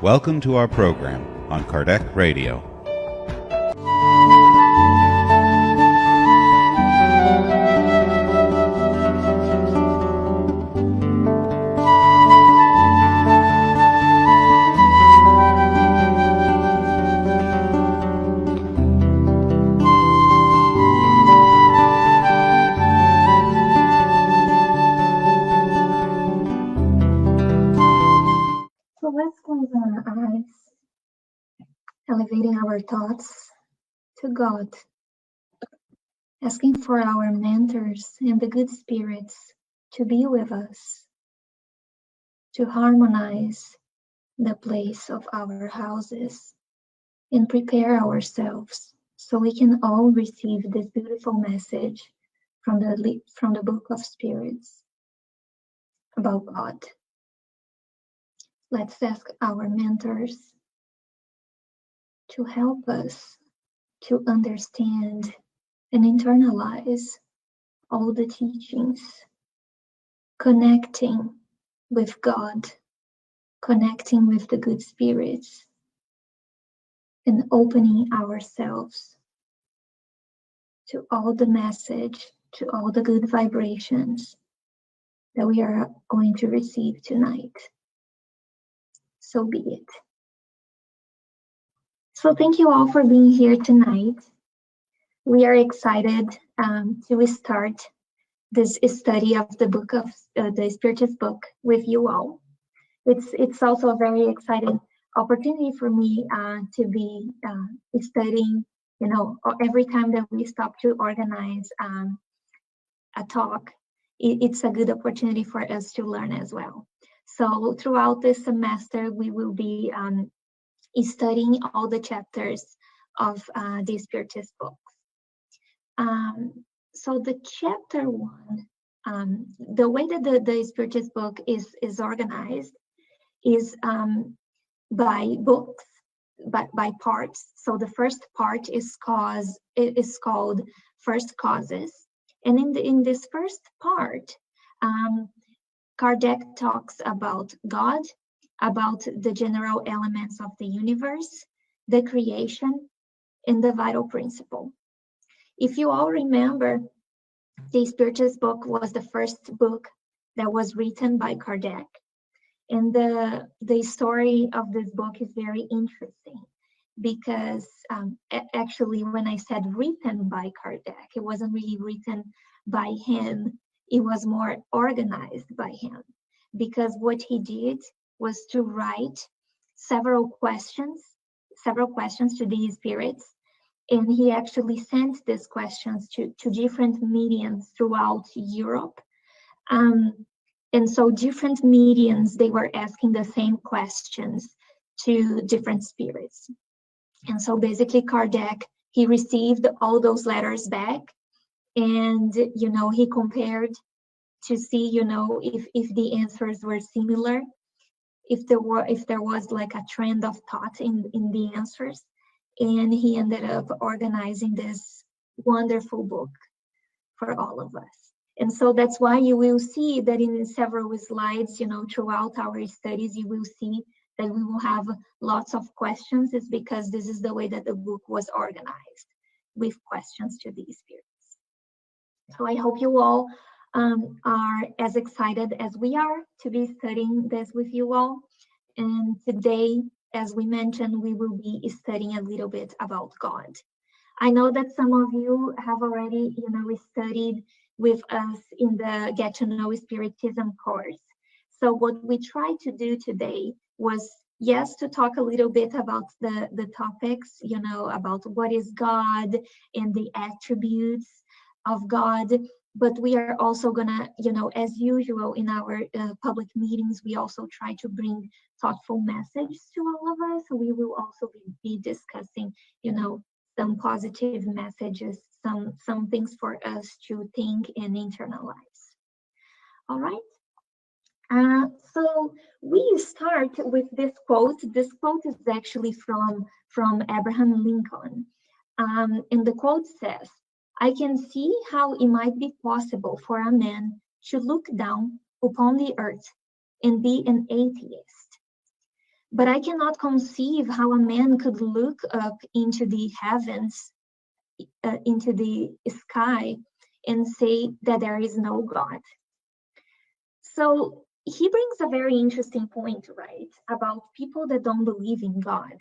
Welcome to our program on Kardec Radio. So let's close our eyes, elevating our thoughts to God, asking for our mentors and the good spirits to be with us, to harmonize the place of our houses and prepare ourselves so we can all receive this beautiful message from the book of spirits about God. Let's ask our mentors to help us to understand and internalize all the teachings, connecting with God, connecting with the good spirits, and opening ourselves to all the message, to all the good vibrations that we are going to receive tonight. So be it. So thank you all for being here tonight. We are excited to start this study of the book of the Spiritist book with you all. It's also a very exciting opportunity for me to be studying. You know, every time that we stop to organize a talk, it's a good opportunity for us to learn as well. So throughout this semester, we will be studying all the chapters of the Spiritist book. So the chapter one, the way that the Spiritist book is organized is by books, by parts. So the first part is called First Causes, and in this first part, Kardec talks about God, about the general elements of the universe, the creation, and the vital principle. If you all remember, the Spiritist book was the first book that was written by Kardec. And the story of this book is very interesting because actually when I said written by Kardec, it wasn't really written by him. It was more organized by him, because what he did was to write several questions to these spirits. And he actually sent these questions to different mediums throughout Europe. And so different mediums, they were asking the same questions to different spirits. And so basically Kardec, he received all those letters back, and, you know, he compared to see, you know, if the answers were similar, if there was like a trend of thought in the answers. And he ended up organizing this wonderful book for all of us. And so that's why you will see that in several slides, you know, throughout our studies, you will see that we will have lots of questions. It's because this is the way that the book was organized, with questions to these spirits. So I hope you all are as excited as we are to be studying this with you all. And today, as we mentioned, we will be studying a little bit about God. I know that some of you have already, you know, studied with us in the Get to Know Spiritism course. So what we tried to do today was, yes, to talk a little bit about the topics, you know, about what is God and the attributes of God. But we are also gonna, you know, as usual in our public meetings, we also try to bring thoughtful messages to all of us. So we will also be discussing, you know, some positive messages, some things for us to think and internalize. All right. So we start with this quote. This quote is actually from Abraham Lincoln. And the quote says, "I can see how it might be possible for a man to look down upon the earth and be an atheist. But I cannot conceive how a man could look up into the heavens, into the sky, and say that there is no God. So he brings a very interesting point, right, about people that don't believe in God.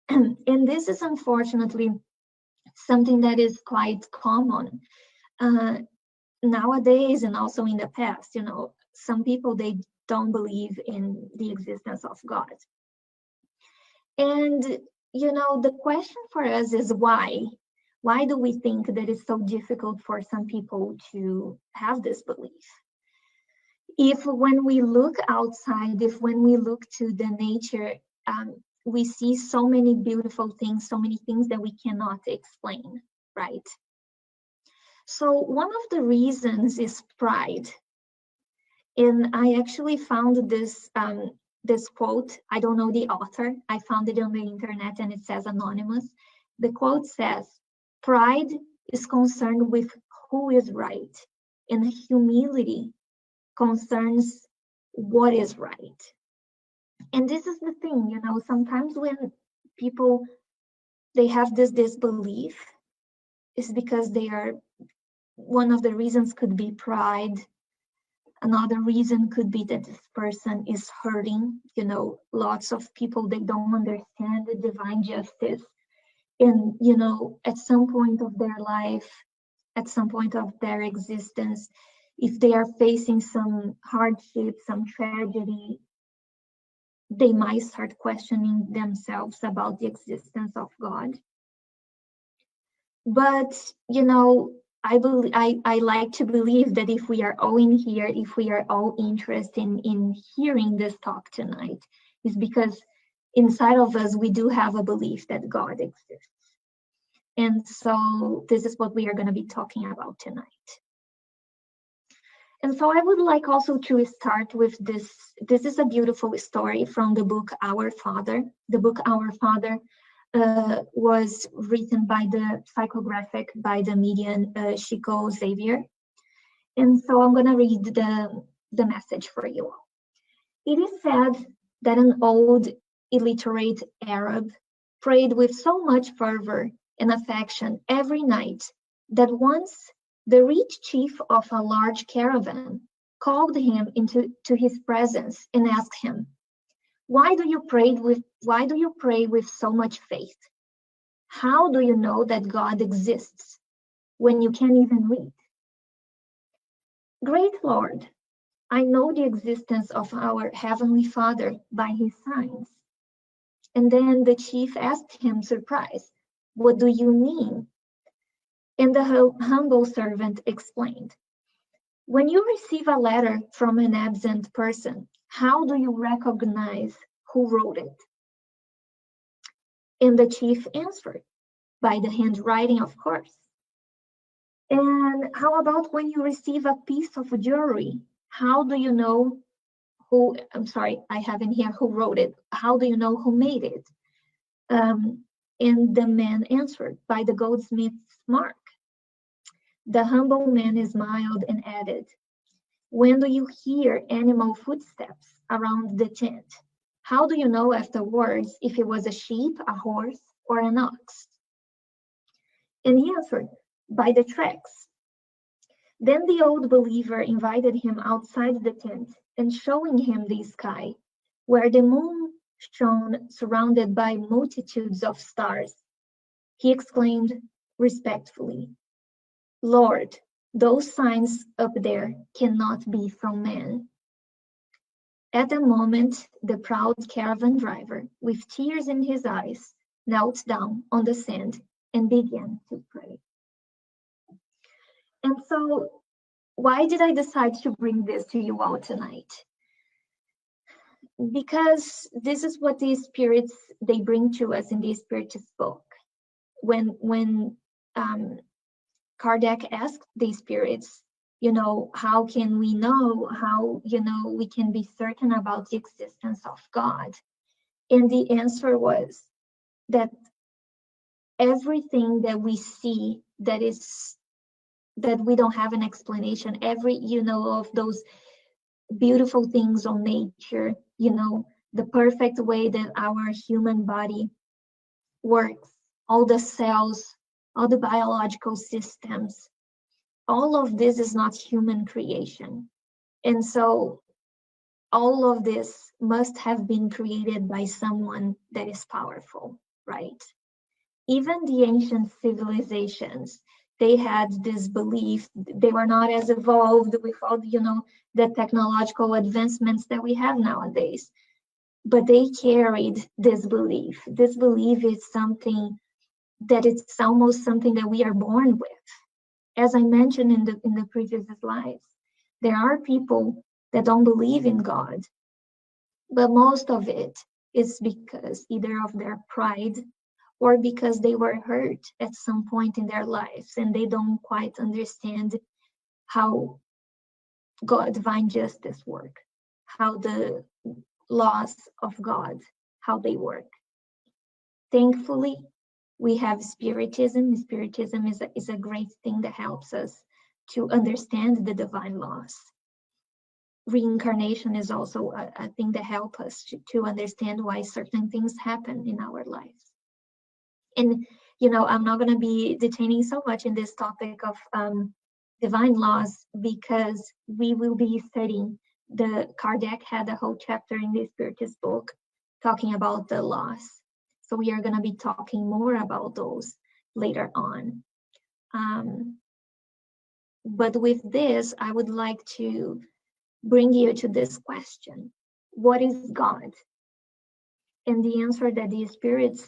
And this is unfortunately something that is quite common nowadays and also in the past. Some people, they don't believe in the existence of God. And, the question for us is why? Why do we think that it's so difficult for some people to have this belief? If when we look outside, if when we look to the nature, we see so many beautiful things, so many things that we cannot explain, right? So one of the reasons is pride. And I actually found this quote. I don't know the author. I found it on the internet and it says anonymous. The quote says, "Pride is concerned with who is right, and humility concerns what is right." And this is the thing, sometimes when people, they have this disbelief, is because they are, one of the reasons could be pride. Another reason could be that this person is hurting. Lots of people, they don't understand the divine justice. And, at some point of their life, at some point of their existence, if they are facing some hardship, some tragedy, they might start questioning themselves about the existence of God. But, I like to believe that if we are all in here, if we are all interested in hearing this talk tonight, is because inside of us, we do have a belief that God exists. And so this is what we are going to be talking about tonight. And so I would like also to start with this. This is a beautiful story from the book Our Father. The book Our Father was written by the psychographic by the medium Chico Xavier. And so I'm going to read the message for you all. It is said that an old illiterate Arab prayed with so much fervor and affection every night that once the rich chief of a large caravan called him into his presence and asked him, why do you pray with so much faith? How do you know that God exists when you can't even read? Great Lord, I know the existence of our Heavenly Father by his signs. And then the chief asked him, surprised, what do you mean? And the humble servant explained, when you receive a letter from an absent person, how do you recognize who wrote it? And the chief answered, by the handwriting, of course. And how about when you receive a piece of jewelry? How do you know who, I'm sorry, I have in here who wrote it. How do you know who made it? And the man answered, by the goldsmith's mark. The humble man smiled and added, when do you hear animal footsteps around the tent? How do you know afterwards if it was a sheep, a horse, or an ox? And he answered, by the tracks. Then the old believer invited him outside the tent and showing him the sky, where the moon shone surrounded by multitudes of stars. He exclaimed respectfully, Lord, those signs up there cannot be from man. At the moment, the proud caravan driver, with tears in his eyes, knelt down on the sand and began to pray. And so, why did I decide to bring this to you all tonight? Because this is what these spirits, they bring to us in the Spiritist book. When Kardec asked these spirits, how can we know, how, we can be certain about the existence of God? And the answer was that everything that we see that we don't have an explanation, every, of those beautiful things on nature, the perfect way that our human body works, all the cells, all the biological systems, all of this is not human creation. And so all of this must have been created by someone that is powerful, right? Even the ancient civilizations, they had this belief. They were not as evolved with all, the technological advancements that we have nowadays, but they carried this belief. This belief is something that it's almost something that we are born with. As I mentioned in the previous slides, there are people that don't believe in God, but most of it is because either of their pride or because they were hurt at some point in their lives and they don't quite understand how divine justice work, how the laws of God, how they work. Thankfully, we have Spiritism. Spiritism is a great thing that helps us to understand the divine laws. Reincarnation is also a thing that helps us to understand why certain things happen in our lives. And, I'm not going to be detaining so much in this topic of divine laws because we will be studying Kardec had a whole chapter in the Spiritist book talking about the laws. So we are going to be talking more about those later on. But with this, I would like to bring you to this question. What is God? And the answer that the spirits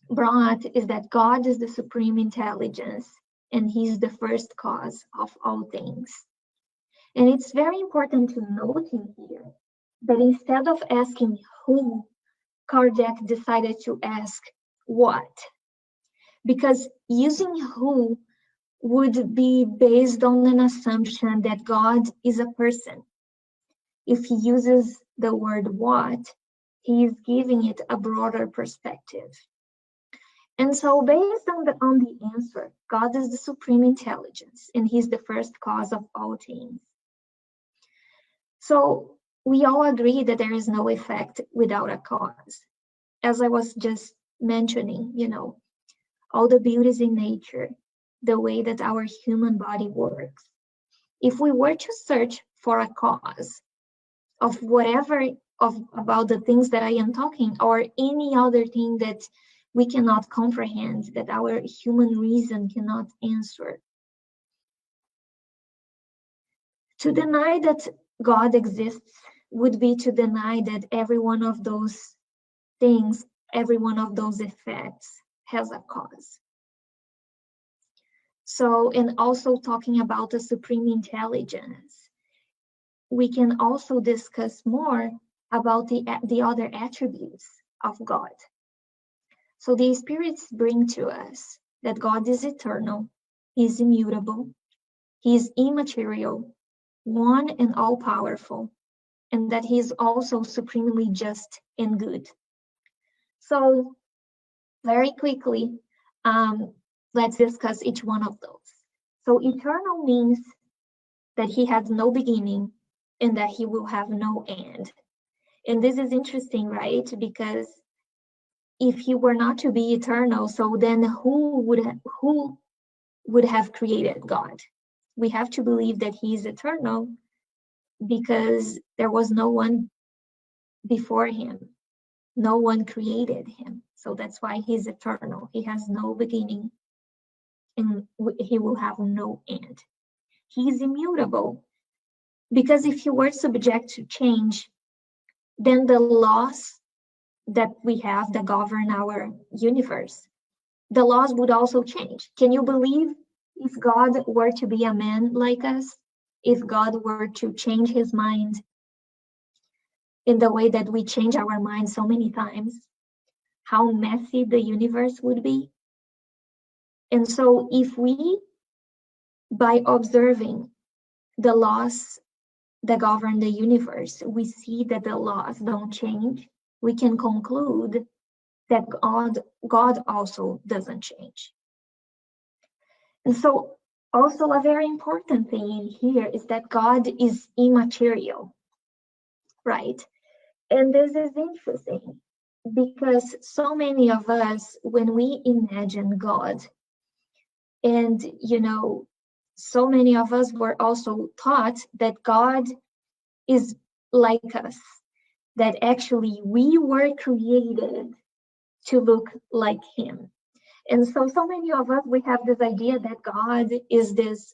brought is that God is the supreme intelligence and he's the first cause of all things. And it's very important to note in here that instead of asking who, Kardec decided to ask what. Because using who would be based on an assumption that God is a person. If he uses the word what, he is giving it a broader perspective. And so based on the answer, God is the supreme intelligence, and he's the first cause of all things. So we all agree that there is no effect without a cause. As I was just mentioning, all the beauties in nature, the way that our human body works. If we were to search for a cause of whatever about the things that I am talking, or any other thing that we cannot comprehend, that our human reason cannot answer, to deny that God exists would be to deny that every one of those things, every one of those effects has a cause. So, and also talking about the supreme intelligence, we can also discuss more about the other attributes of God. So the spirits bring to us that God is eternal, he is immutable, he is immaterial, one and all powerful, and that he is also supremely just and good. So very quickly, let's discuss each one of those. So eternal means that he has no beginning and that he will have no end. And this is interesting, right? Because if he were not to be eternal, so then who would have created God? We have to believe that he is eternal because there was no one before him. No one created him. So that's why he's eternal. He has no beginning and he will have no end. He's immutable because if he were subject to change, then the laws that we have that govern our universe, the laws would also change. Can you believe if God were to be a man like us, if God were to change his mind in the way that we change our minds so many times, how messy the universe would be? And so if we, by observing the laws that govern the universe, we see that the laws don't change, we can conclude that God also doesn't change. And so also a very important thing in here is that God is immaterial, right? And this is interesting because so many of us, when we imagine God, and so many of us were also taught that God is like us, that actually we were created to look like Him. And so many of us, we have this idea that God is this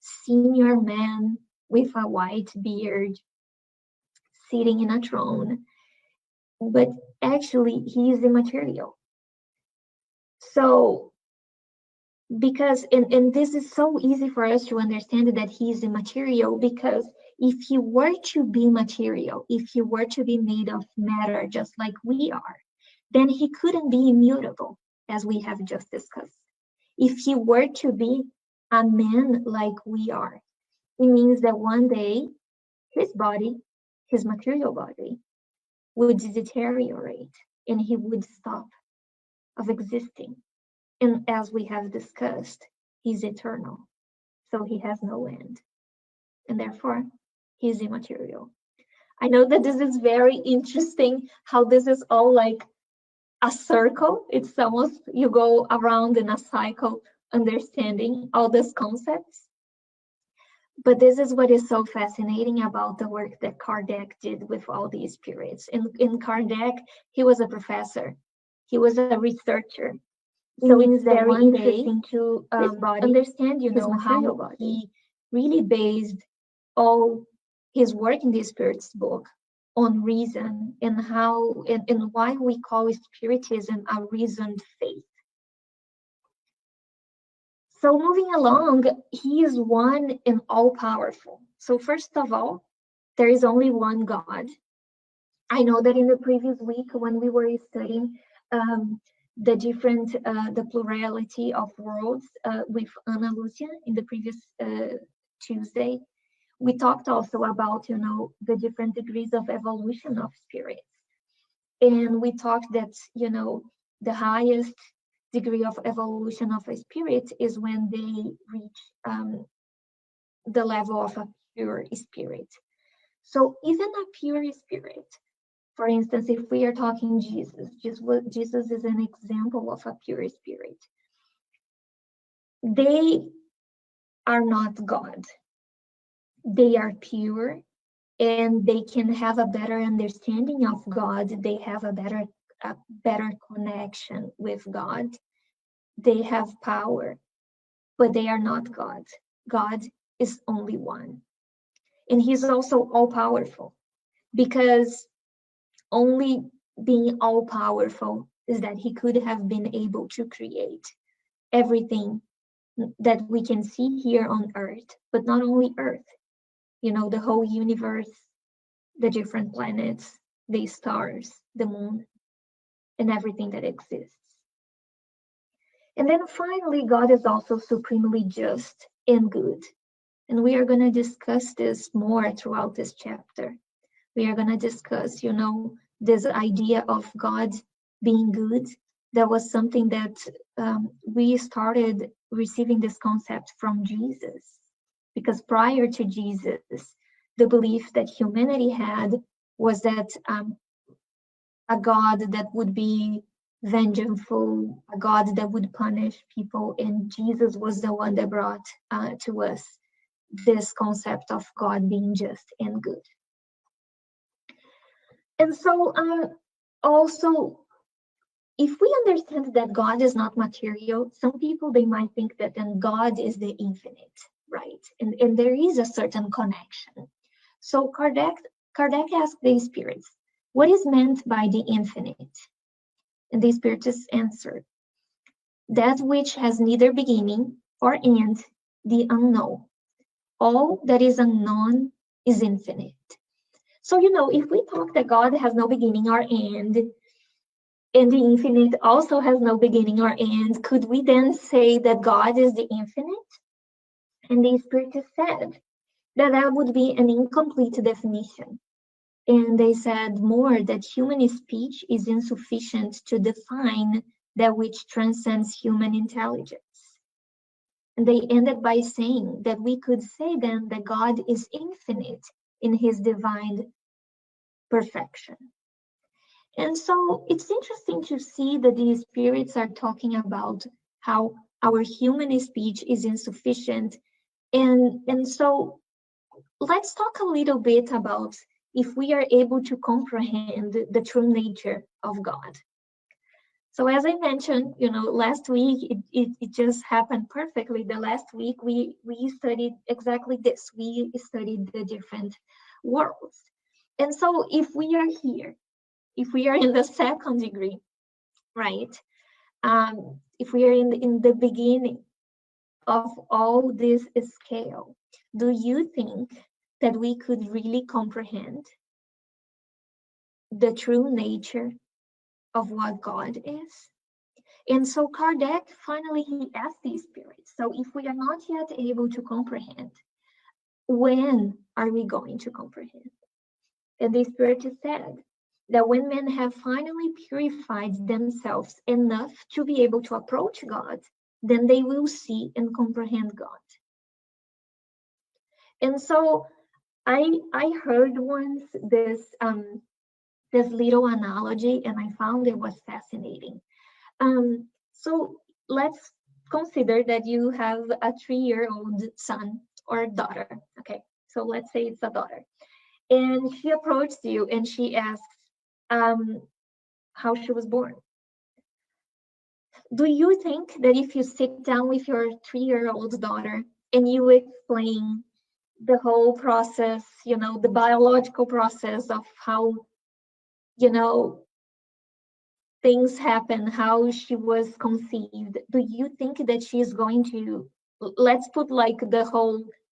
senior man with a white beard sitting in a throne, but actually He is immaterial. So, because, and this is so easy for us to understand that He is immaterial, because if He were to be material, if He were to be made of matter just like we are, then He couldn't be immutable, as we have just discussed. If He were to be a man like we are, it means that one day His body, His material body, would deteriorate and He would stop of existing. And as we have discussed, He's eternal, so He has no end, and therefore He's immaterial. I know that this is very interesting, how this is all like a circle. It's almost you go around in a cycle understanding all these concepts. But this is what is so fascinating about the work that Kardec did with all these spirits. In Kardec, he was a professor, he was a researcher. So it's very interesting to understand, how he really based all his work in the Spiritist book on reason, and how and why we call Spiritism a reasoned faith. So moving along, He is one and all-powerful. So first of all, there is only one God. I know that in the previous week when we were studying the plurality of worlds with Ana Lucia in the previous Tuesday, we talked also about, the different degrees of evolution of spirits. And we talked that, the highest degree of evolution of a spirit is when they reach the level of a pure spirit. So even a pure spirit, for instance, if we are talking Jesus is an example of a pure spirit. They are not God. They are pure, and they can have a better understanding of God. They have a better connection with God. They have power, but they are not God. God is only one. And He's also all-powerful, because only being all-powerful is that He could have been able to create everything that we can see here on Earth, but not only Earth, the whole universe, the different planets, the stars, the moon, and everything that exists. And then finally, God is also supremely just and good. And we are going to discuss this more throughout this chapter. We are going to discuss, this idea of God being good. That was something that we started receiving this concept from Jesus. Because prior to Jesus, the belief that humanity had was that a God that would be vengeful, a God that would punish people, and Jesus was the one that brought to us this concept of God being just and good. And so also, if we understand that God is not material, some people, they might think that then God is the infinite, right? And there is a certain connection. So Kardec asked the spirits, what is meant by the infinite? And the spiritists answered, that which has neither beginning or end, the unknown. All that is unknown is infinite. So, if we talk that God has no beginning or end, and the infinite also has no beginning or end, could we then say that God is the infinite? And the Spiritist said that would be an incomplete definition. And they said more that human speech is insufficient to define that which transcends human intelligence. And they ended by saying that we could say then that God is infinite in His divine perfection. And so it's interesting to see that these spirits are talking about how our human speech is insufficient. And so let's talk a little bit about if we are able to comprehend the true nature of God. So as I mentioned, last week, it just happened perfectly. The last week, we studied exactly this. We studied the different worlds. And so if we are here, if we are in the second degree, right? If we are in the beginning of all this scale, do you think that we could really comprehend the true nature of what God is? And so Kardec, finally, he asked these spirits, so if we are not yet able to comprehend, when are we going to comprehend? And the Spiritist said that when men have finally purified themselves enough to be able to approach God, then they will see and comprehend God. And so I heard once this little analogy, and I found it was fascinating. So let's consider that you have a 3-year-old son or daughter. Okay, so let's say it's a daughter. And she approached you and she asks how she was born. Do you think that if you sit down with your 3-year-old daughter and you explain the whole process, the biological process of how, things happen, how she was conceived, do you think that she's going to, let's put like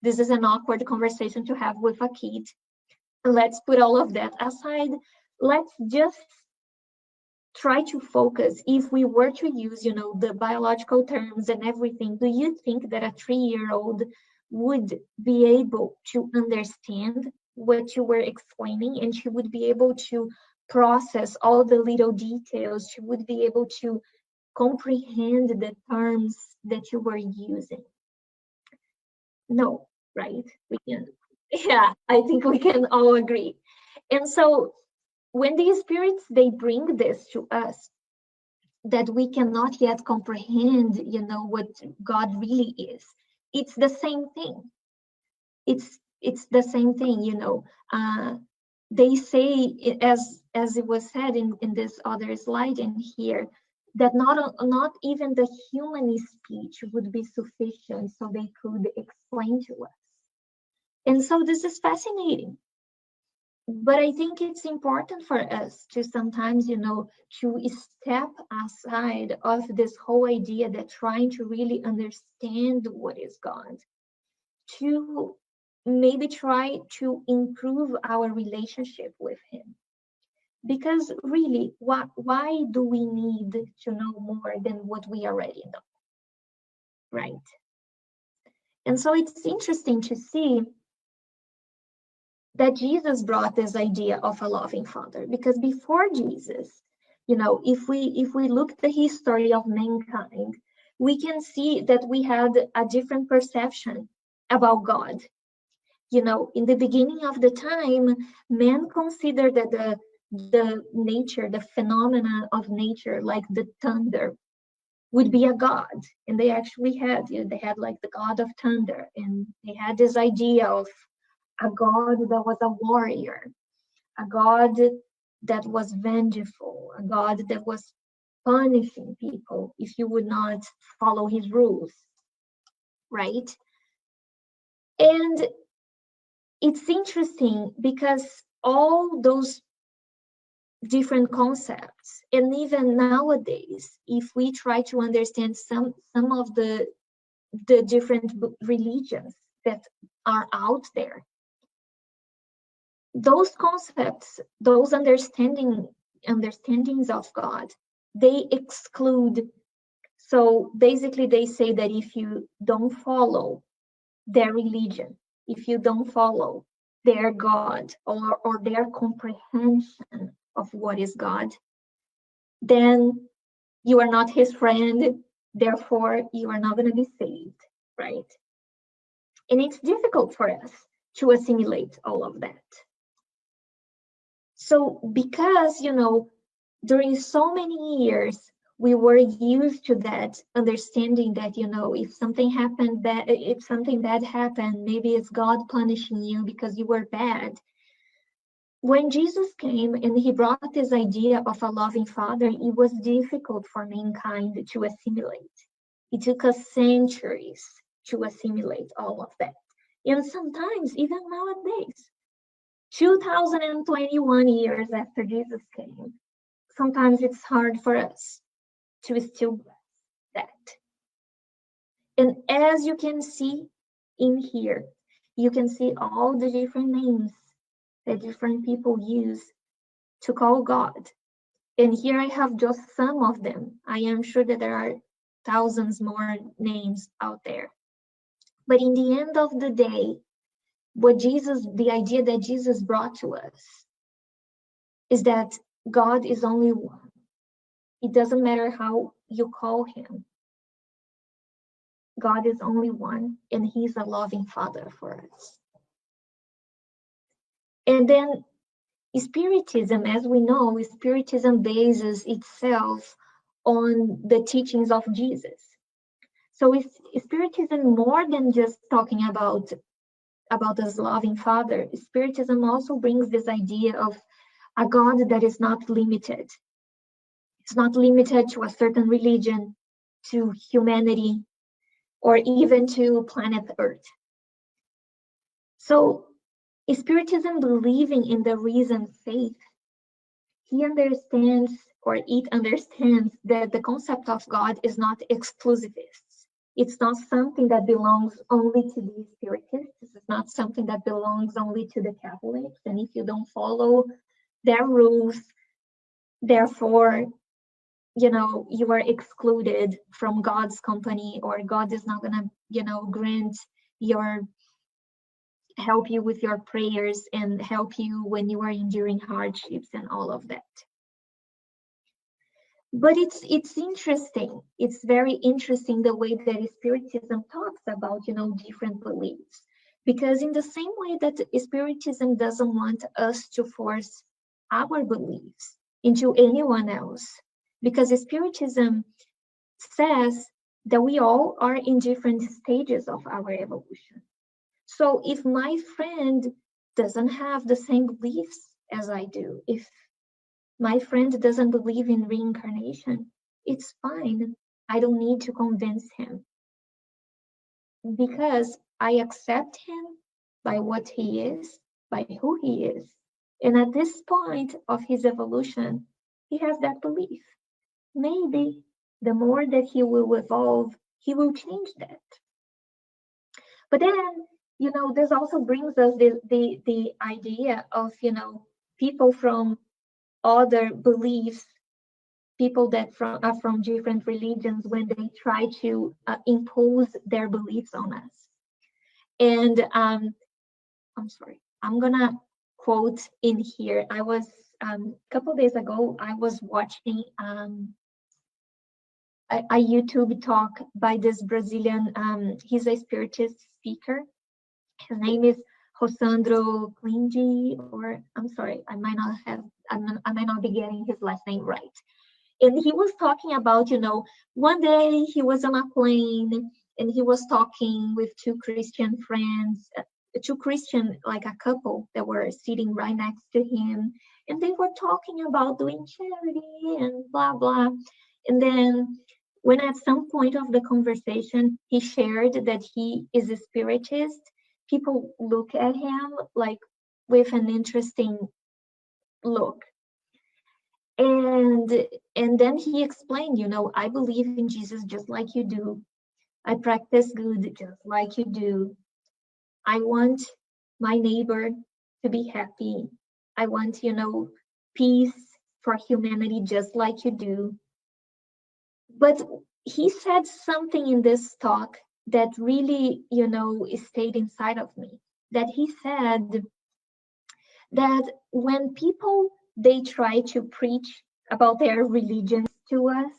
this is an awkward conversation to have with a kid. Let's put all of that aside. Let's just try to focus. If we were to use, the biological terms and everything, do you think that a 3-year-old would be able to understand what you were explaining, and she would be able to process all the little details? She would be able to comprehend the terms that you were using? No, right? We can. Yeah, I think we can all agree. And so when these spirits, they bring this to us, that we cannot yet comprehend, what God really is, it's the same thing. It's the same thing, they say, as it was said in this other slide in here, that not even the human speech would be sufficient so they could explain to us. And so this is fascinating. But I think it's important for us to sometimes, to step aside of this whole idea that trying to really understand what is God, to maybe try to improve our relationship with Him. Because really, why do we need to know more than what we already know, right? And so it's interesting to see that Jesus brought this idea of a loving Father, because before Jesus, if we look at the history of mankind, we can see that we had a different perception about God. In the beginning of the time, man considered that the nature, the phenomena of nature, like the thunder, would be a god. And they actually had, they had like the god of thunder, and they had this idea of a God that was a warrior, a God that was vengeful, a God that was punishing people if you would not follow his rules, right? And it's interesting because all those different concepts, and even nowadays, if we try to understand some of the different religions that are out there, those concepts, those understandings of God, they exclude. So basically they say that if you don't follow their religion, if you don't follow their God, or their comprehension of what is God, then you are not his friend, therefore you are not going to be saved, right? And it's difficult for us to assimilate all of that. So because, during so many years, we were used to that understanding that, if something bad happened, maybe it's God punishing you because you were bad. When Jesus came and he brought this idea of a loving father, it was difficult for mankind to assimilate. It took us centuries to assimilate all of that. And sometimes, even nowadays, 2021 years after Jesus came, sometimes it's hard for us to still grasp that. And as you can see in here, you can see all the different names that different people use to call God. And here I have just some of them. I am sure that there are thousands more names out there. But in the end of the day, the idea that Jesus brought to us is that God is only one. It doesn't matter how you call him. God is only one, and he's a loving father for us. And then Spiritism, as we know, Spiritism bases itself on the teachings of Jesus. So Spiritism, more than just talking about this loving father, Spiritism also brings this idea of a God that is not limited. It's not limited to a certain religion, to humanity, or even to planet Earth. So Spiritism, believing in the risen faith, it understands that the concept of God is not exclusivist. It's not something that belongs only to the Spiritists. It's not something that belongs only to the Catholics. And if you don't follow their rules, therefore, you are excluded from God's company, or God is not gonna, help you with your prayers and help you when you are enduring hardships and all of that. But it's interesting. It's very interesting the way that Spiritism talks about, different beliefs. Because in the same way that Spiritism doesn't want us to force our beliefs into anyone else, because Spiritism says that we all are in different stages of our evolution. So if my friend doesn't have the same beliefs as I do, if my friend doesn't believe in reincarnation, it's fine. I don't need to convince him, because I accept him by what he is, by who he is. And at this point of his evolution, he has that belief. Maybe the more that he will evolve, he will change that. But then, this also brings us the idea of, people from other beliefs, people that are from different religions, when they try to impose their beliefs on us. And I'm sorry, I'm gonna quote in here. I was a couple days ago, I was watching a YouTube talk by this Brazilian, he's a Spiritist speaker. His name is Rosandro Klinge, or I'm sorry, I might not be getting his last name right. And he was talking about, one day he was on a plane and he was talking with two Christian friends, like a couple that were sitting right next to him. And they were talking about doing charity and blah, blah. And then when at some point of the conversation, he shared that he is a Spiritist, people look at him like with an interesting look. And then he explained, I believe in Jesus just like you do. I practice good just like you do. I want my neighbor to be happy. I want, peace for humanity just like you do. But he said something in this talk that really, stayed inside of me. That he said that when people, they try to preach about their religions to us,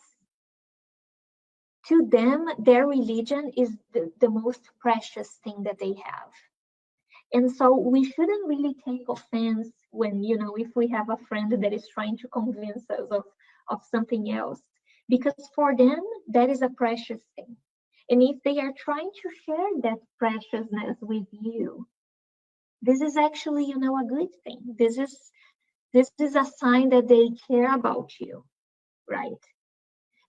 to them, their religion is the most precious thing that they have. And so we shouldn't really take offense when, if we have a friend that is trying to convince us of something else, because for them, that is a precious thing. And if they are trying to share that preciousness with you, this is actually, a good thing. This is a sign that they care about you, right?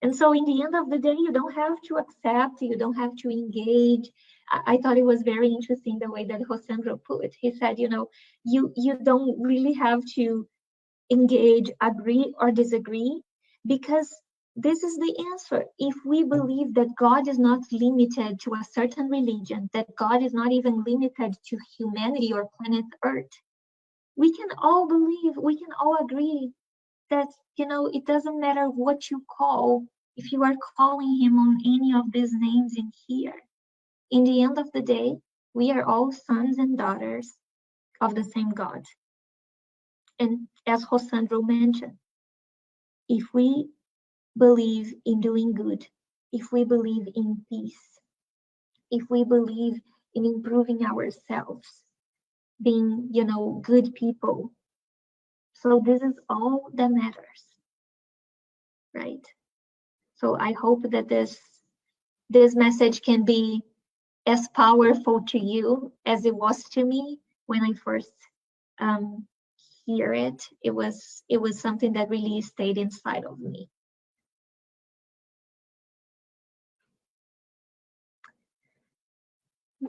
And so in the end of the day, you don't have to accept, you don't have to engage. I thought it was very interesting the way that Josandro put it. He said, you don't really have to engage, agree or disagree, because this is the answer. If we believe that God is not limited to a certain religion, that God is not even limited to humanity or planet Earth, we can all believe, we can all agree that, it doesn't matter what you call, if you are calling him on any of these names in here. In the end of the day, we are all sons and daughters of the same God. And as Josandro mentioned, if we believe in doing good, if we believe in peace, if we believe in improving ourselves, being, good people, so this is all that matters, right? So I hope that this message can be as powerful to you as it was to me when I first hear it. It was something that really stayed inside of me.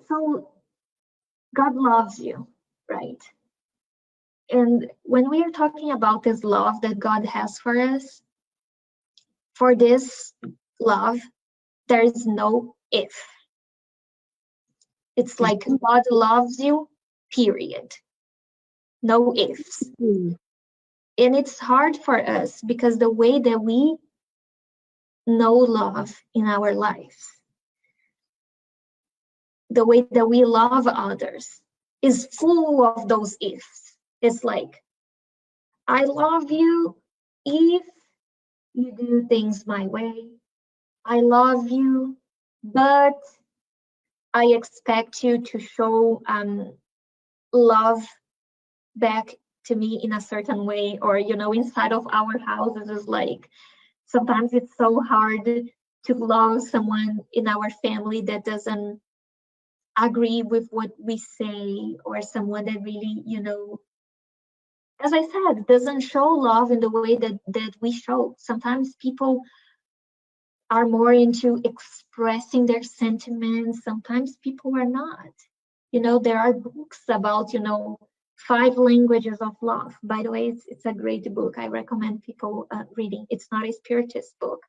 So God loves you, right? And when we are talking about this love that God has for us, for this love, there is no if. It's like God loves you, period. No ifs. And it's hard for us because the way that we know love in our lives, the way that we love others, is full of those ifs. It's like, I love you if you do things my way. I love you, but I expect you to show love back to me in a certain way. Or, inside of our houses is like, sometimes it's so hard to love someone in our family that doesn't agree with what we say, or someone that really, as I said, doesn't show love in the way that we show. Sometimes people are more into expressing their sentiments. Sometimes people are not. There are books about, 5 languages of love. By the way, it's a great book. I recommend people reading. It's not a Spiritist book,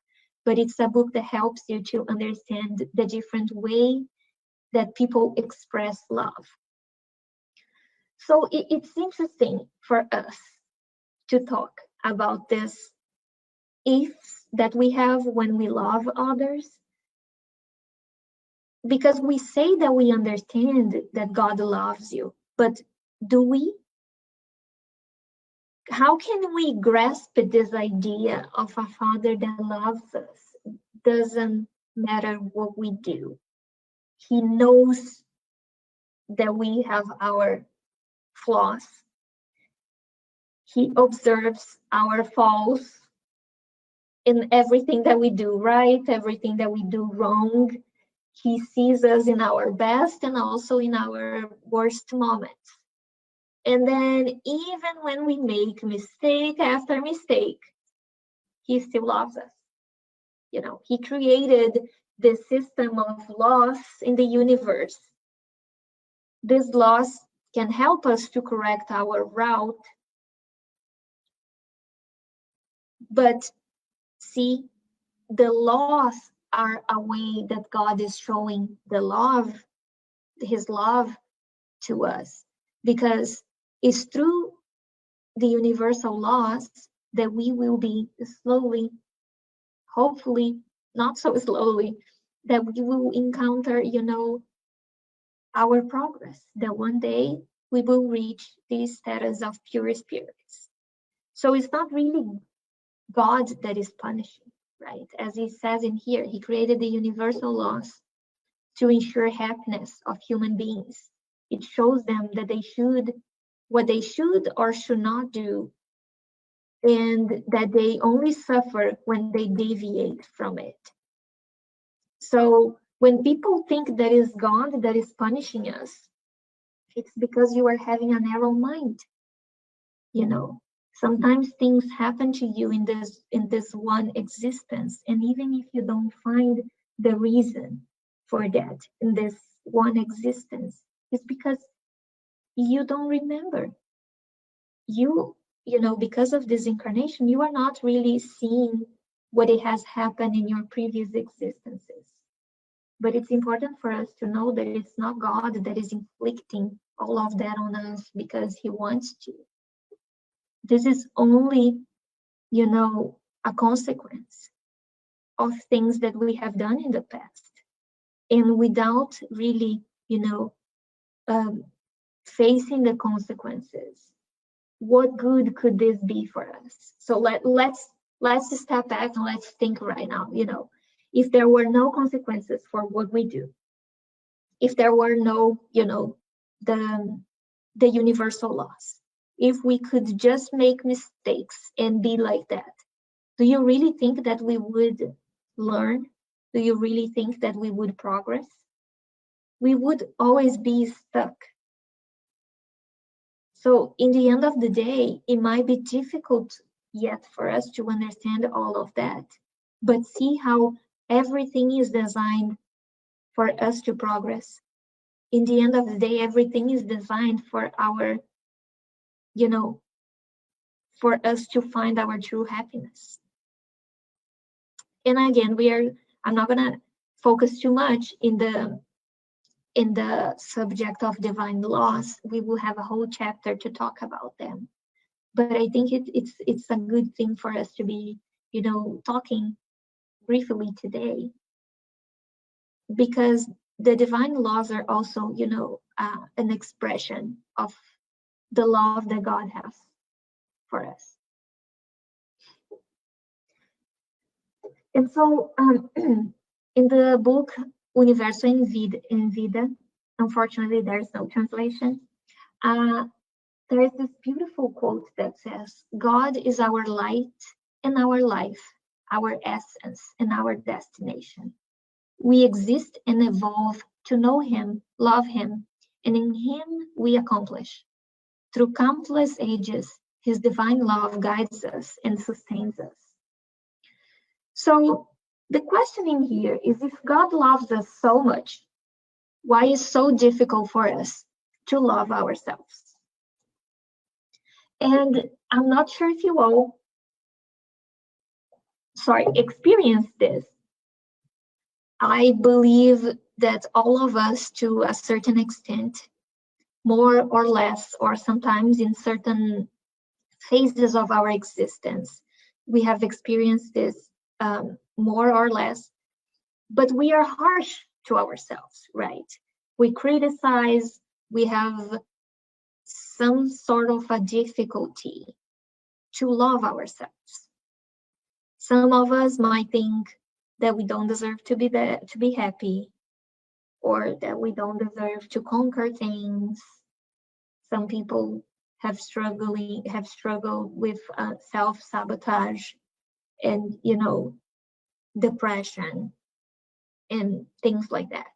but it's a book that helps you to understand the different way that people express love. So it's interesting for us to talk about this ifs that we have when we love others, because we say that we understand that God loves you, but do we? How can we grasp this idea of a Father that loves us? Doesn't matter what we do. He knows that we have our flaws. He observes our faults in everything that we do right, everything that we do wrong. He sees us in our best and also in our worst moments. And then even when we make mistake after mistake, he still loves us. He created this system of laws in the universe. These laws can help us to correct our route. But see, the laws are a way that God is showing his love to us, because it's through the universal laws that we will be slowly, hopefully not so slowly, that we will encounter, our progress, that one day we will reach the status of pure spirits. So it's not really God that is punishing, right? As he says in here, he created the universal laws to ensure happiness of human beings. It shows them that what they should or should not do, and that they only suffer when they deviate from it. So when people think that is God that is punishing us, it's because you are having a narrow mind. Sometimes things happen to you in this one existence, and even if you don't find the reason for that in this one existence, it's because you don't remember. Because of this incarnation, you are not really seeing what it has happened in your previous existences. But it's important for us to know that it's not God that is inflicting all of that on us because he wants to. This is only, a consequence of things that we have done in the past. And without really, facing the consequences, what good could this be for us? So let's step back and let's think right now. If there were no consequences for what we do, if there were no, the universal laws, if we could just make mistakes and be like that, do you really think that we would learn? Do you really think that we would progress? We would always be stuck. So in the end of the day, it might be difficult yet for us to understand all of that, but see how everything is designed for us to progress. In the end of the day, everything is designed for our, for us to find our true happiness. And again, I'm not gonna focus too much in the subject of divine laws. We will have a whole chapter to talk about them. But I think it's a good thing for us to be, talking briefly today, because the divine laws are also, an expression of the love that God has for us. And so in the book Universo en Vida, unfortunately there's no translation, there is this beautiful quote that says, God is our light and our life, our essence and our destination. We exist and evolve to know him, love him, and in him we accomplish. Through countless ages, his divine love guides us and sustains us. So the question in here is, if God loves us so much, why is it so difficult for us to love ourselves? And I'm not sure if you all, experienced this. I believe that all of us, to a certain extent, more or less, or sometimes in certain phases of our existence, we have experienced this more or less, but we are harsh to ourselves, right? We criticize, we have some sort of a difficulty to love ourselves. Some of us might think that we don't deserve to be happy, or that we don't deserve to conquer things. Some people have struggled with self-sabotage and, depression and things like that.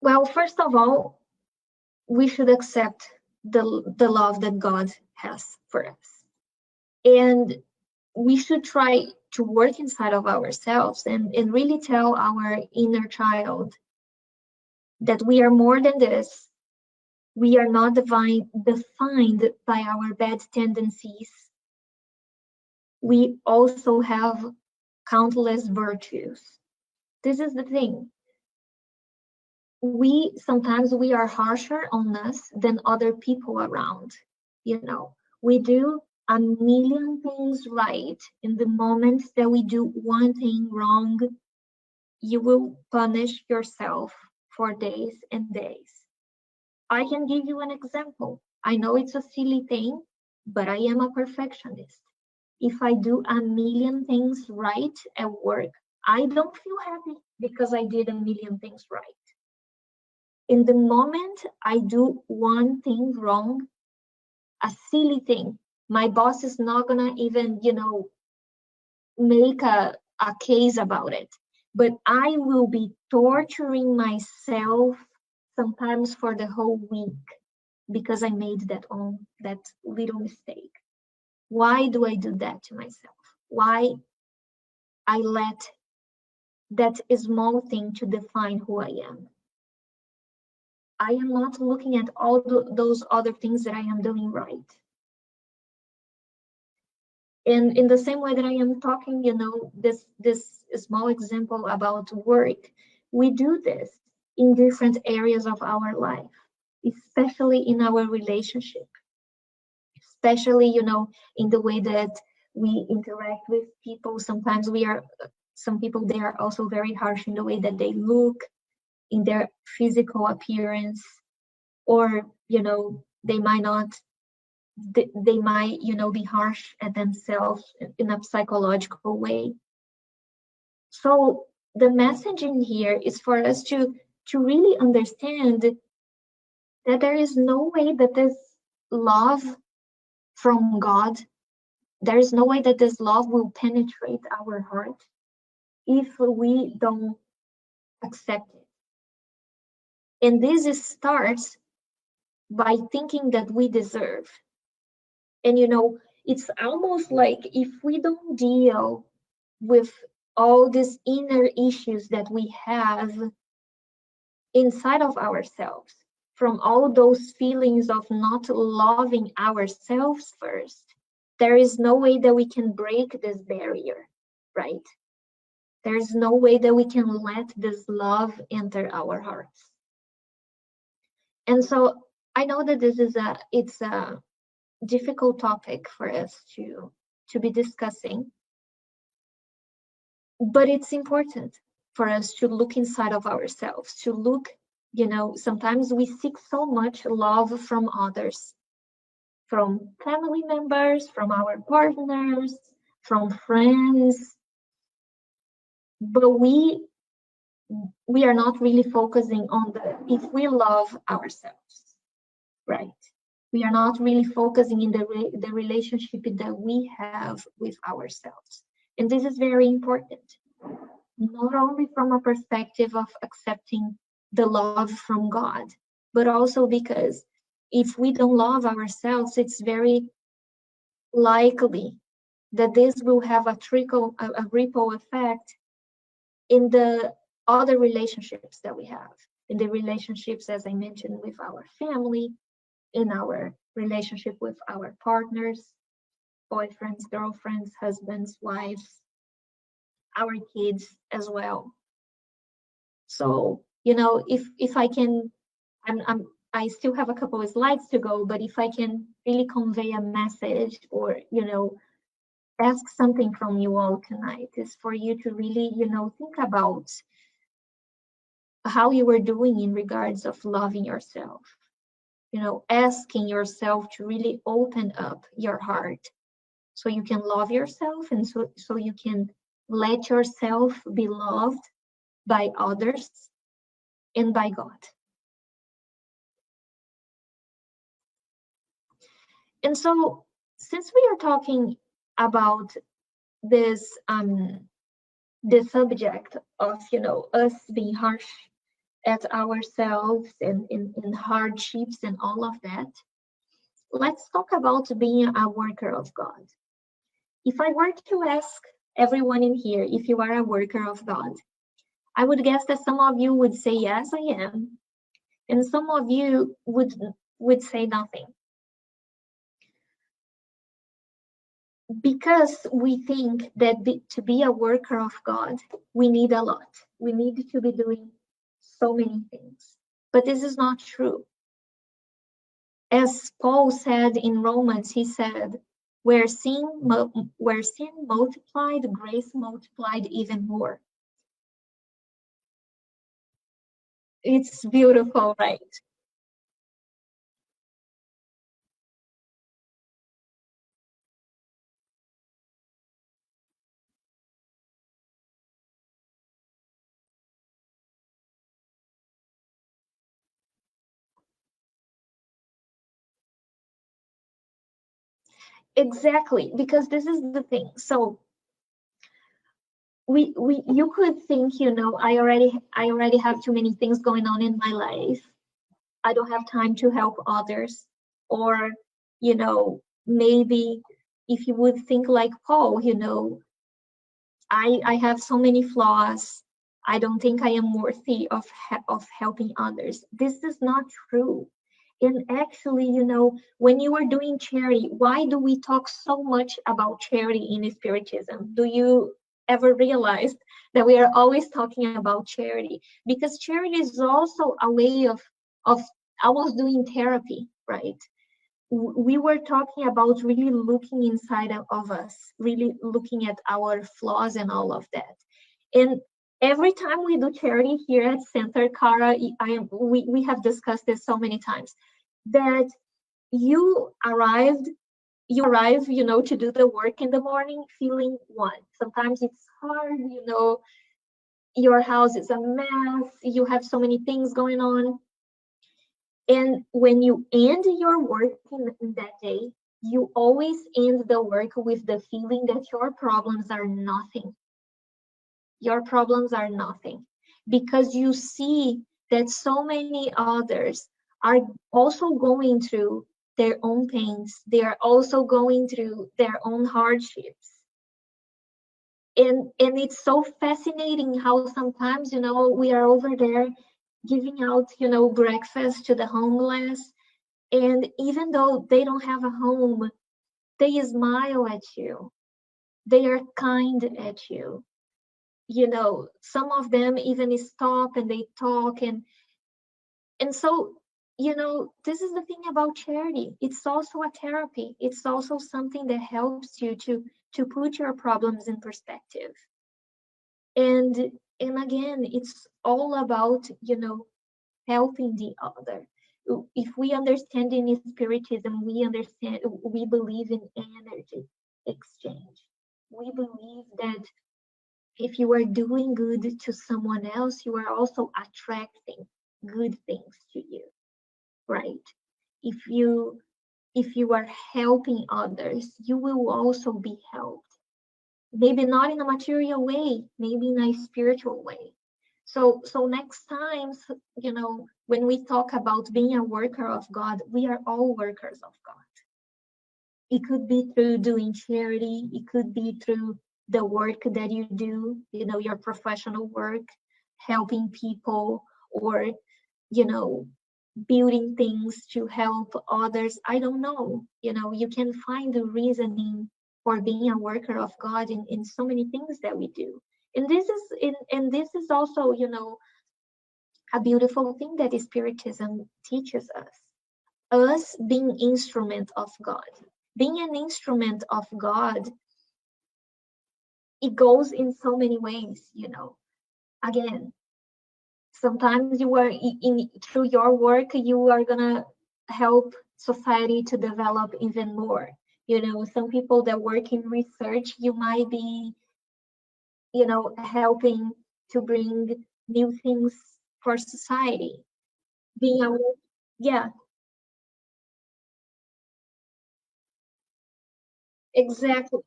Well, first of all, we should accept the love that God has for us. And we should try to work inside of ourselves and really tell our inner child that we are more than this. We are not defined by our bad tendencies. We also have countless virtues. This is the thing. Sometimes we are harsher on us than other people around. We do a million things right. In the moments that we do one thing wrong, you will punish yourself for days and days. I can give you an example. I know it's a silly thing, but I am a perfectionist. If I do a million things right at work, I don't feel happy because I did a million things right. In the moment I do one thing wrong, a silly thing, my boss is not gonna even, make a case about it. But I will be torturing myself sometimes for the whole week because I made that little mistake. Why do I do that to myself? Why I let that small thing to define who I am? I am not looking at all those other things that I am doing right. And in the same way that I am talking, this small example about work, we do this in different areas of our life, especially in our relationship, especially, in the way that we interact with people. Sometimes some people, they are also very harsh in the way that they look, in their physical appearance, or, they might not they might be harsh at themselves in a psychological way. So the messaging here is for us to really understand that there is no way that this love from God, there is no way that this love will penetrate our heart if we don't accept it. And this starts by thinking that we deserve. And it's almost like if we don't deal with all these inner issues that we have inside of ourselves, from all those feelings of not loving ourselves first, there is no way that we can break this barrier, right? There is no way that we can let this love enter our hearts. And so I know that it's a difficult topic for us to be discussing, but it's important for us to look inside of ourselves, to look, sometimes we seek so much love from others, from family members, from our partners, from friends, but we are not really focusing on if we love ourselves, right? We are not really focusing in the relationship that we have with ourselves. And this is very important, not only from a perspective of accepting the love from God, but also because if we don't love ourselves, it's very likely that this will have a ripple effect in the other relationships that we have, in the relationships, as I mentioned, with our family, in our relationship with our partners, boyfriends, girlfriends, husbands, wives, our kids as well. So, if I can, I still have a couple of slides to go, but if I can really convey a message or, ask something from you all tonight, is for you to really, think about how you are doing in regards of loving yourself. Asking yourself to really open up your heart so you can love yourself, and so you can let yourself be loved by others and by God. And so, since we are talking about this the subject of us being harsh at ourselves and in hardships and all of that, let's talk about being a worker of God. If I were to ask everyone in here if you are a worker of God, I would guess that some of you would say yes, I am, and some of you would say nothing. Because we think that to be a worker of God, we need a lot. We need to be doing so many things. But this is not true. As Paul said in Romans, he said, where sin multiplied, grace multiplied even more. It's beautiful, right? exactly, because this is the thing. So you could think, I already have too many things going on in my life. I don't have time to help others. Or, maybe if you would think like Paul, I have so many flaws. I don't think I am worthy of helping others. This is not true. And actually, when you are doing charity, why do we talk so much about charity in Spiritism? Do you ever realize that we are always talking about charity? Because charity is also a way of almost doing therapy, right? We were talking about really looking inside of us, really looking at our flaws and all of that. And every time we do charity here at Center, Cara, we have discussed this so many times, that you arrive, to do the work in the morning feeling one. Sometimes it's hard, your house is a mess, you have so many things going on. And when you end your work in that day, you always end the work with the feeling that your problems are nothing. Your problems are nothing, because you see that so many others are also going through their own pains. They are also going through their own hardships. And it's so fascinating how sometimes, we are over there giving out, breakfast to the homeless. And even though they don't have a home, they smile at you. They are kind at you. Some of them even stop and they talk. And so, this is the thing about charity. It's also a therapy. It's also something that helps you to put your problems in perspective. And again, it's all about, helping the other. If we understand in Spiritism, we believe in energy exchange. We believe that if you are doing good to someone else, you are also attracting good things to you, right? If you are helping others, you will also be helped. Maybe not in a material way, maybe in a spiritual way. So next time, when we talk about being a worker of God, we are all workers of God. It could be through doing charity. It could be through the work that you do, your professional work, helping people, or, building things to help others. I don't know. You can find the reasoning for being a worker of God in so many things that we do. And this is also, a beautiful thing that Spiritism teaches us. Us being instrument of God. Being an instrument of God, it goes in so many ways, Again, sometimes you are through your work, you are gonna help society to develop even more. Some people that work in research, you might be, helping to bring new things for society. Being a Yeah, exactly.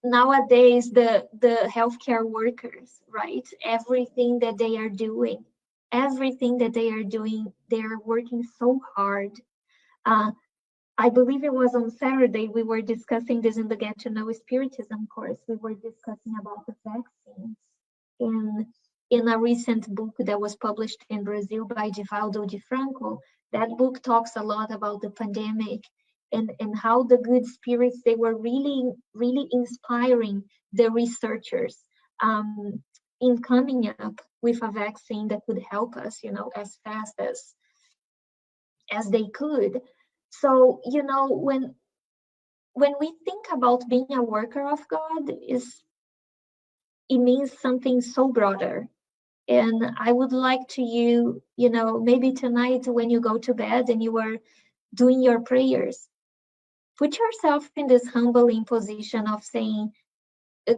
Nowadays, the healthcare workers, right? Everything that they are doing, they are working so hard. Uh, I believe it was on Saturday we were discussing this in the Get to Know Spiritism course. We were discussing about the vaccines in in a recent book that was published in Brazil by Divaldo de Franco. That book talks a lot about the pandemic and how the good spirits, they were really, really inspiring the researchers in coming up with a vaccine that could help us, as fast as they could. So, when we think about being a worker of God, it means something so broader. And I would like to maybe tonight when you go to bed and you are doing your prayers, put yourself in this humbling position of saying,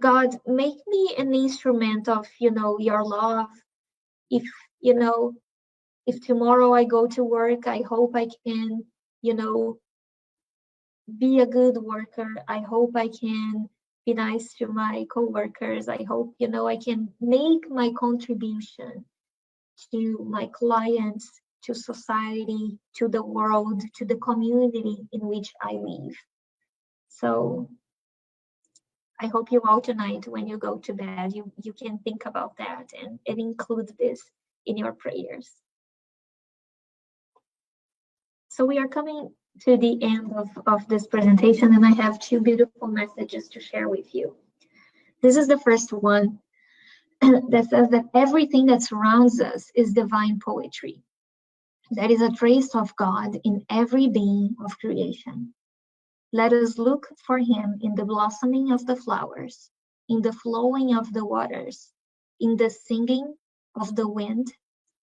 God, make me an instrument of, your love. If, you know, If tomorrow I go to work, I hope I can, be a good worker. I hope I can be nice to my coworkers. I hope, I can make my contribution to my clients, to society, to the world, to the community in which I live. So I hope you all tonight, when you go to bed, you can think about that and include this in your prayers. So we are coming to the end of this presentation, and I have two beautiful messages to share with you. This is the first one that says that everything that surrounds us is divine poetry. There is a trace of God in every being of creation. Let us look for him in the blossoming of the flowers, in the flowing of the waters, in the singing of the wind,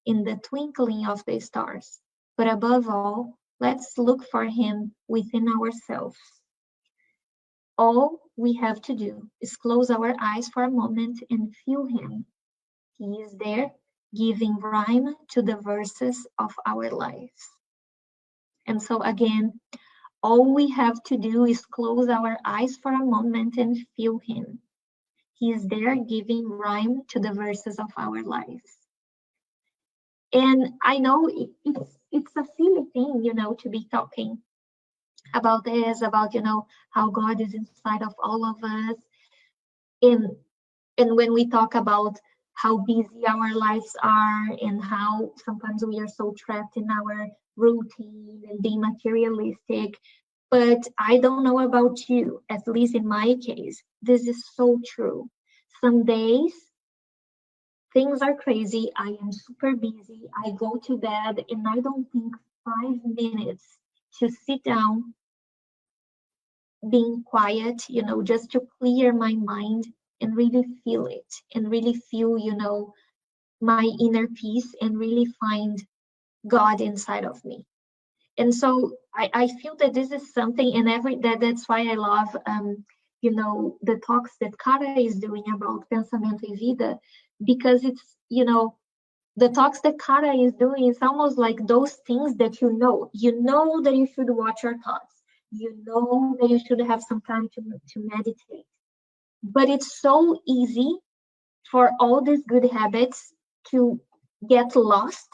in the twinkling of the stars. But above all, let's look for him within ourselves. All we have to do is close our eyes for a moment and feel him. He is there, giving rhyme to the verses of our lives. And so again, all we have to do is close our eyes for a moment and feel him. He is there, giving rhyme to the verses of our lives. And I know it's a silly thing, to be talking about this, about, how God is inside of all of us. And when we talk about how busy our lives are and how sometimes we are so trapped in our routine and being materialistic. But I don't know about you, at least in my case, this is so true. Some days things are crazy. I am super busy. I go to bed and I don't think 5 minutes to sit down, being quiet, just to clear my mind and really feel it and really feel, my inner peace and really find God inside of me. And so I feel that this is something, and that's why I love, the talks that Kara is doing about Pensamento e Vida, because it's, the talks that Kara is doing, it's almost like those things that you know that you should watch your thoughts. You know that you should have some time to meditate. But it's so easy for all these good habits to get lost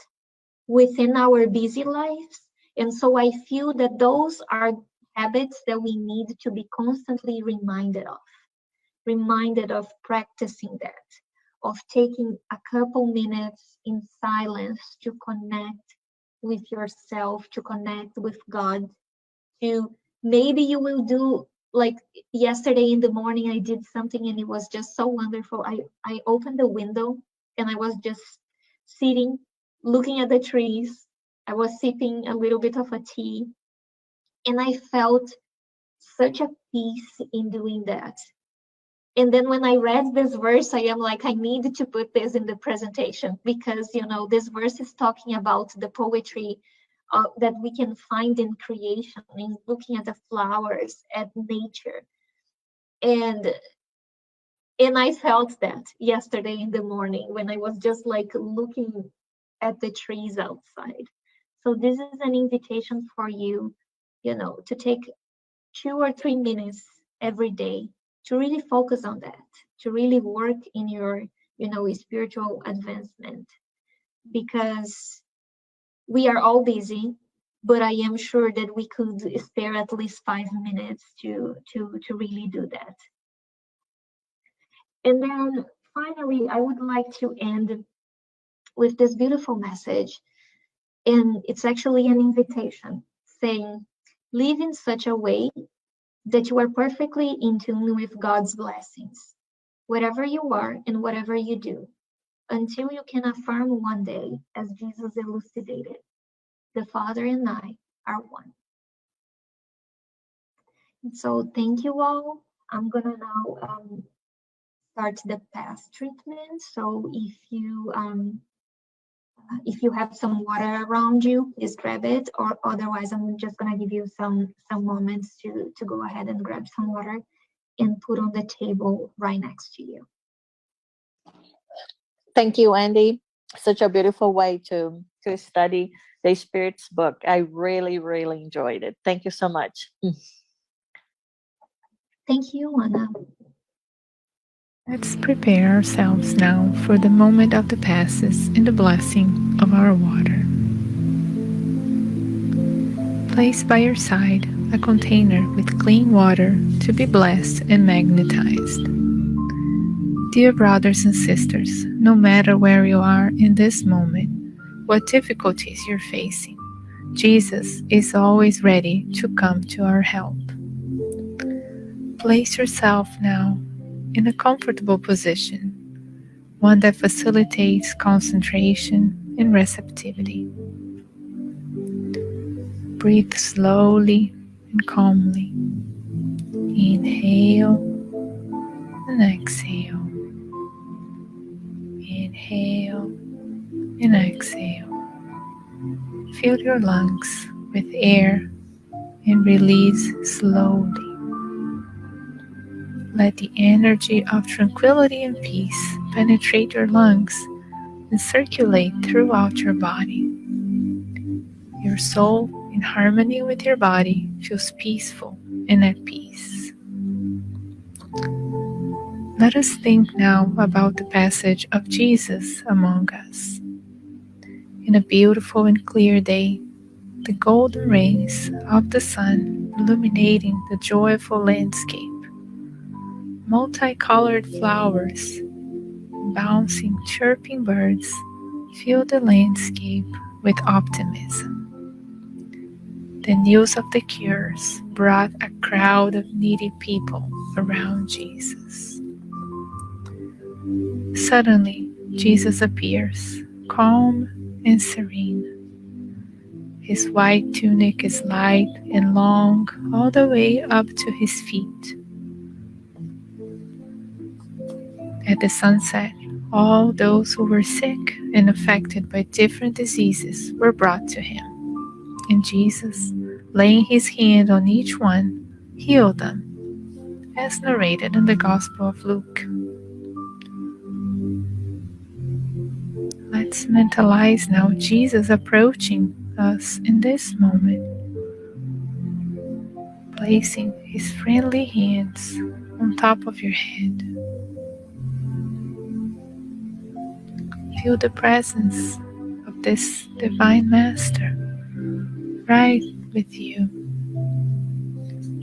within our busy lives. And so I feel that those are habits that we need to be constantly reminded of practicing that, of taking a couple minutes in silence to connect with yourself, to connect with God, to maybe you will do, like yesterday in the morning, I did something and it was just so wonderful. I opened the window and I was just sitting, looking at the trees. I was sipping a little bit of a tea, and I felt such a peace in doing that. And then when I read this verse, I am like, I need to put this in the presentation because, this verse is talking about the poetry that we can find in creation, in looking at the flowers, at nature. And I felt that yesterday in the morning when I was just like looking at the trees outside. So this is an invitation for you, to take 2 or 3 minutes every day to really focus on that, to really work in your, spiritual advancement, because we are all busy, but I am sure that we could spare at least 5 minutes to really do that. And then finally, I would like to end with this beautiful message. And it's actually an invitation saying, live in such a way that you are perfectly in tune with God's blessings, wherever you are and whatever you do, until you can affirm one day, as Jesus elucidated, the Father and I are one. And so thank you all. I'm gonna now start the path treatment. So if you have some water around you, please grab it, or otherwise I'm just gonna give you some moments to go ahead and grab some water and put on the table right next to you. Thank you, Andy. Such a beautiful way to study the Spirit's book. I really, really enjoyed it. Thank you so much. Thank you, Anna. Let's prepare ourselves now for the moment of the passes and the blessing of our water. Place by your side a container with clean water to be blessed and magnetized. Dear brothers and sisters, no matter where you are in this moment, what difficulties you're facing, Jesus is always ready to come to our help. Place yourself now in a comfortable position, one that facilitates concentration and receptivity. Breathe slowly and calmly. Inhale and exhale. Inhale and exhale. Fill your lungs with air and release slowly. Let the energy of tranquility and peace penetrate your lungs and circulate throughout your body. Your soul, in harmony with your body, feels peaceful and at peace. Let us think now about the passage of Jesus among us. In a beautiful and clear day, the golden rays of the sun illuminating the joyful landscape. Multicolored flowers, bouncing, chirping birds fill the landscape with optimism. The news of the cures brought a crowd of needy people around Jesus. Suddenly, Jesus appears, calm and serene. His white tunic is light and long all the way up to his feet. At the sunset, all those who were sick and affected by different diseases were brought to him, and Jesus, laying his hand on each one, healed them, as narrated in the Gospel of Luke. Let's mentalize now Jesus approaching us in this moment, placing his friendly hands on top of your head. Feel the presence of this divine master right with you,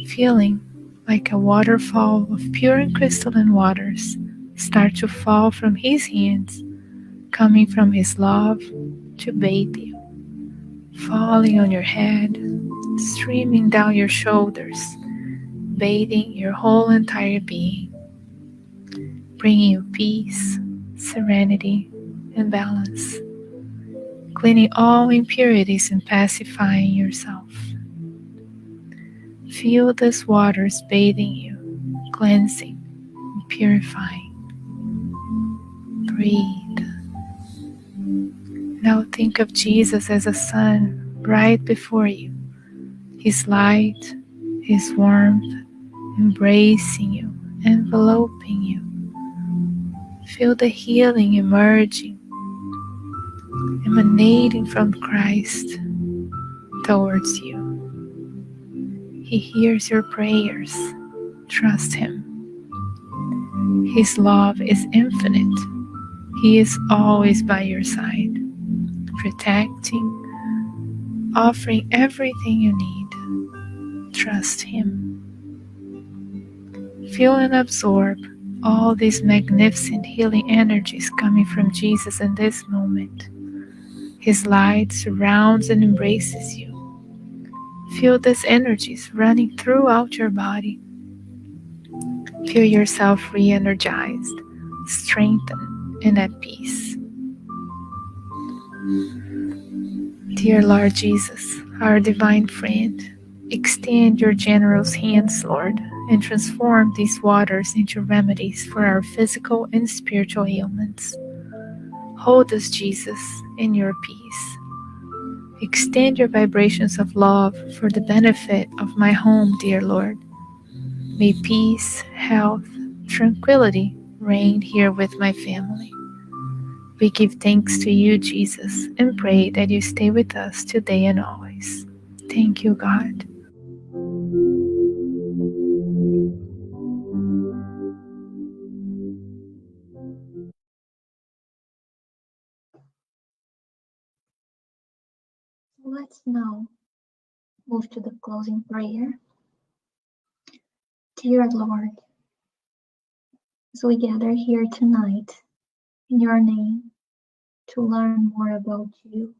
feeling like a waterfall of pure and crystalline waters start to fall from his hands, coming from his love to bathe you, falling on your head, streaming down your shoulders, bathing your whole entire being, bringing you peace, serenity, and balance, cleaning all impurities and pacifying yourself. Feel these waters bathing you, cleansing and purifying. Breathe. Now think of Jesus as a sun right before you, his light, his warmth, embracing you, enveloping you. Feel the healing emerging, emanating from Christ towards you. He hears your prayers. Trust him. His love is infinite. He is always by your side, protecting, offering everything you need. Trust him. Feel and absorb all these magnificent healing energies coming from Jesus in this moment. His light surrounds and embraces you. Feel these energies running throughout your body. Feel yourself re-energized, strengthened, and at peace. Dear Lord Jesus, our divine friend, extend your generous hands, Lord, and transform these waters into remedies for our physical and spiritual ailments. Hold us, Jesus, in your peace. Extend your vibrations of love for the benefit of my home, dear Lord. May peace, health, tranquility reign here with my family. We give thanks to you, Jesus, and pray that you stay with us today and always. Thank you, God. Let's now move to the closing prayer. Dear Lord, as we gather here tonight in your name to learn more about you,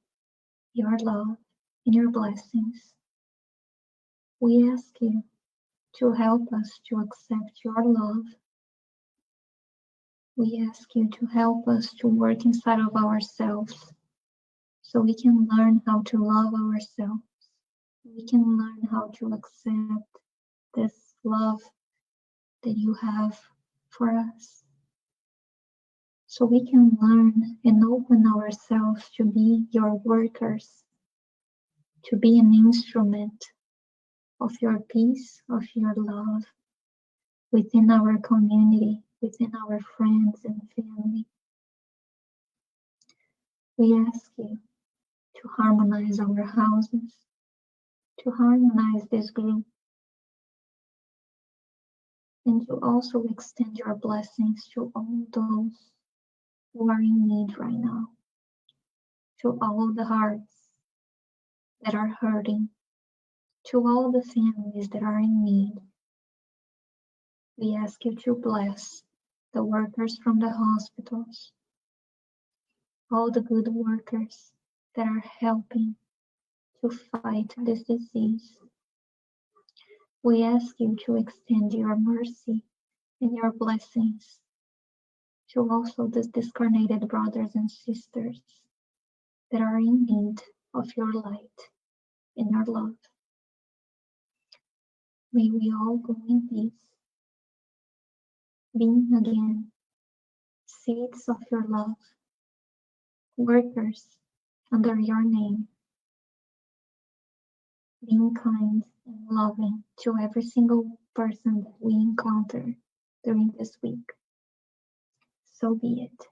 your love, and your blessings, we ask you to help us to accept your love. We ask you to help us to work inside of ourselves so we can learn how to love ourselves. We can learn how to accept this love that you have for us. So we can learn and open ourselves to be your workers, to be an instrument of your peace, of your love within our community, within our friends and family. We ask you to harmonize our houses, to harmonize this group, and to also extend your blessings to all those who are in need right now, to all the hearts that are hurting, to all the families that are in need. We ask you to bless the workers from the hospitals, all the good workers that are helping to fight this disease. We ask you to extend your mercy and your blessings to also these discarnated brothers and sisters that are in need of your light and your love. May we all go in peace, being again seeds of your love, workers under your name, being kind and loving to every single person that we encounter during this week. So be it.